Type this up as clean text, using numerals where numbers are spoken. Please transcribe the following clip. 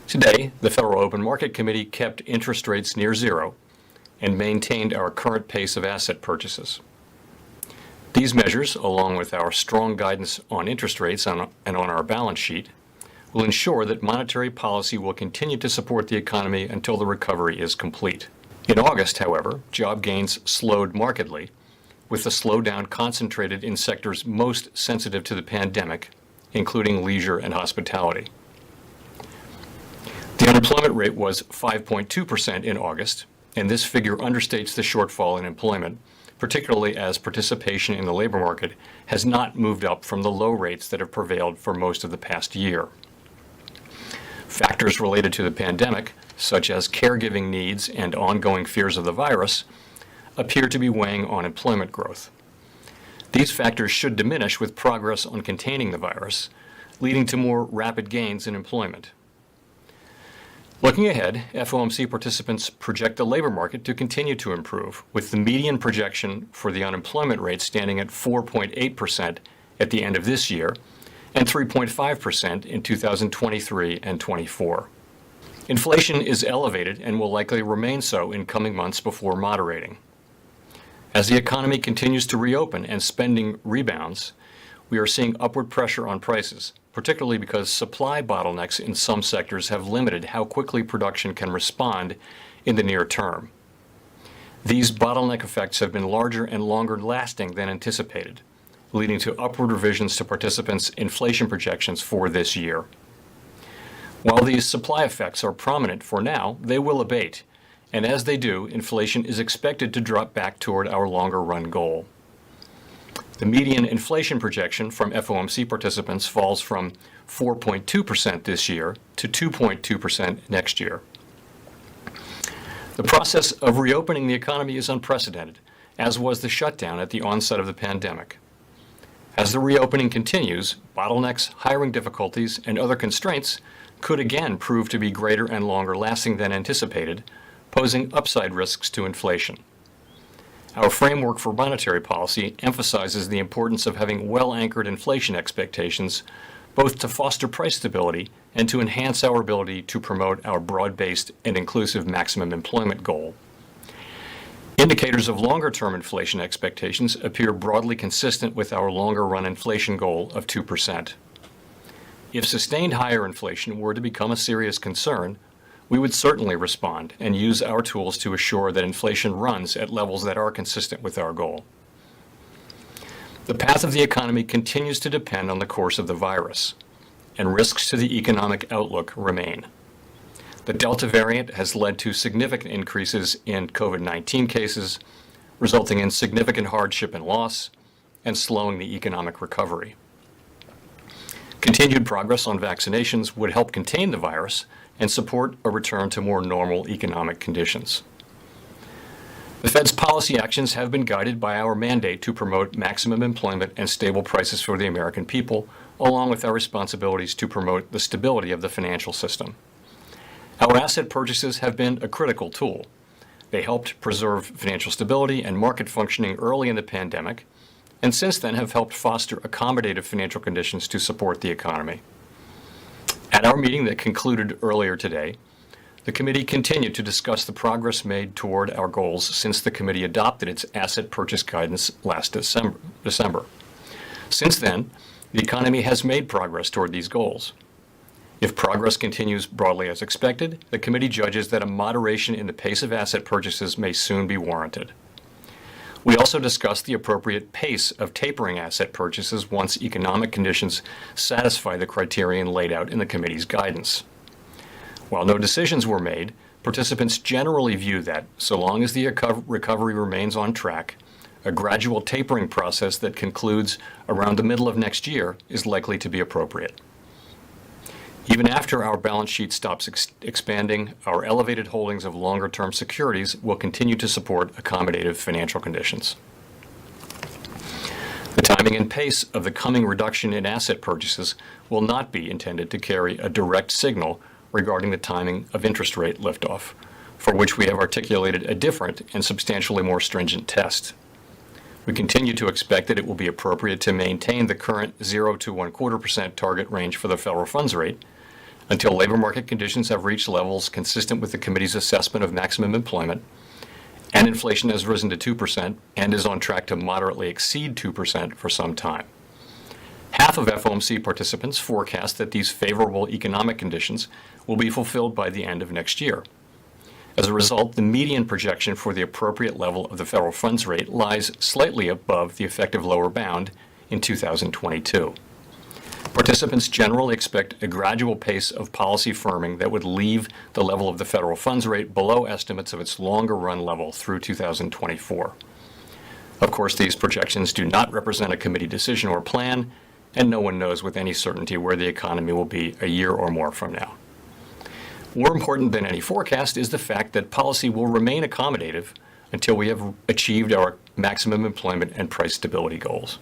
Today, the Federal Open Market Committee kept interest rates near zero and maintained our current pace of asset purchases. These measures, along with our strong guidance on interest rates and on our balance sheet, will ensure that monetary policy will continue to support the economy until the recovery is complete. In August, however, job gains slowed markedly, with the slowdown concentrated in sectors most sensitive to the pandemic, including leisure and hospitality. The unemployment rate was 5.2% in August, and this figure understates the shortfall in employment, particularly as participation in the labor market has not moved up from the low rates that have prevailed for most of the past year. Factors related to the pandemic, such as caregiving needs and ongoing fears of the virus, appear to be weighing on employment growth. These factors should diminish with progress on containing the virus, leading to more rapid gains in employment. Looking ahead, Fomc participants project the labor market to continue to improve, with the median projection for the unemployment rate standing at 4.8% at the end of this year and 3.5% in 2023 and 24. Inflation is elevated and will likely remain so in coming months before moderating. As the economy continues to reopen and spending rebounds, we are seeing upward pressure on prices, particularly because supply bottlenecks in some sectors have limited how quickly production can respond in the near term. These bottleneck effects have been larger and longer lasting than anticipated, leading to upward revisions to participants' inflation projections for this year. While these supply effects are prominent for now, they will abate, and as they do, inflation is expected to drop back toward our longer-run goal. The median inflation projection from FOMC participants falls from 4.2% this year to 2.2% next year. The process of reopening the economy is unprecedented, as was the shutdown at the onset of the pandemic. As the reopening continues, bottlenecks, hiring difficulties, and other constraints could again prove to be greater and longer lasting than anticipated, posing upside risks to inflation. Our framework for monetary policy emphasizes the importance of having well-anchored inflation expectations, both to foster price stability and to enhance our ability to promote our broad-based and inclusive maximum employment goal. Indicators of longer-term inflation expectations appear broadly consistent with our longer-run inflation goal of 2%. If sustained higher inflation were to become a serious concern, we would certainly respond and use our tools to assure that inflation runs at levels that are consistent with our goal. The path of the economy continues to depend on the course of the virus, and risks to the economic outlook remain. The Delta variant has led to significant increases in COVID-19 cases, resulting in significant hardship and loss, and slowing the economic recovery. Continued progress on vaccinations would help contain the virus and support a return to more normal economic conditions. The Fed's policy actions have been guided by our mandate to promote maximum employment and stable prices for the American people, along with our responsibilities to promote the stability of the financial system. Our asset purchases have been a critical tool. They helped preserve financial stability and market functioning early in the pandemic, and since then have helped foster accommodative financial conditions to support the economy. At our meeting that concluded earlier today, the committee continued to discuss the progress made toward our goals since the committee adopted its asset purchase guidance last December. Since then, the economy has made progress toward these goals. If progress continues broadly as expected, the committee judges that a moderation in the pace of asset purchases may soon be warranted. We also discussed the appropriate pace of tapering asset purchases once economic conditions satisfy the criterion laid out in the committee's guidance. While no decisions were made, participants generally view that, so long as the recovery remains on track, a gradual tapering process that concludes around the middle of next year is likely to be appropriate. Even after our balance sheet stops expanding, our elevated holdings of longer-term securities will continue to support accommodative financial conditions. The timing and pace of the coming reduction in asset purchases will not be intended to carry a direct signal regarding the timing of interest rate liftoff, for which we have articulated a different and substantially more stringent test. We continue to expect that it will be appropriate to maintain the current 0 to 1/4% target range for the federal funds rate, until labor market conditions have reached levels consistent with the committee's assessment of maximum employment, and inflation has risen to 2% and is on track to moderately exceed 2% for some time. Half of Fomc participants forecast that these favorable economic conditions will be fulfilled by the end of next year. As a result, the median projection for the appropriate level of the federal funds rate lies slightly above the effective lower bound in 2022. Participants generally expect a gradual pace of policy firming that would leave the level of the federal funds rate below estimates of its longer run level through 2024. Of course, these projections do not represent a committee decision or plan, and no one knows with any certainty where the economy will be a year or more from now. More important than any forecast is the fact that policy will remain accommodative until we have achieved our maximum employment and price stability goals.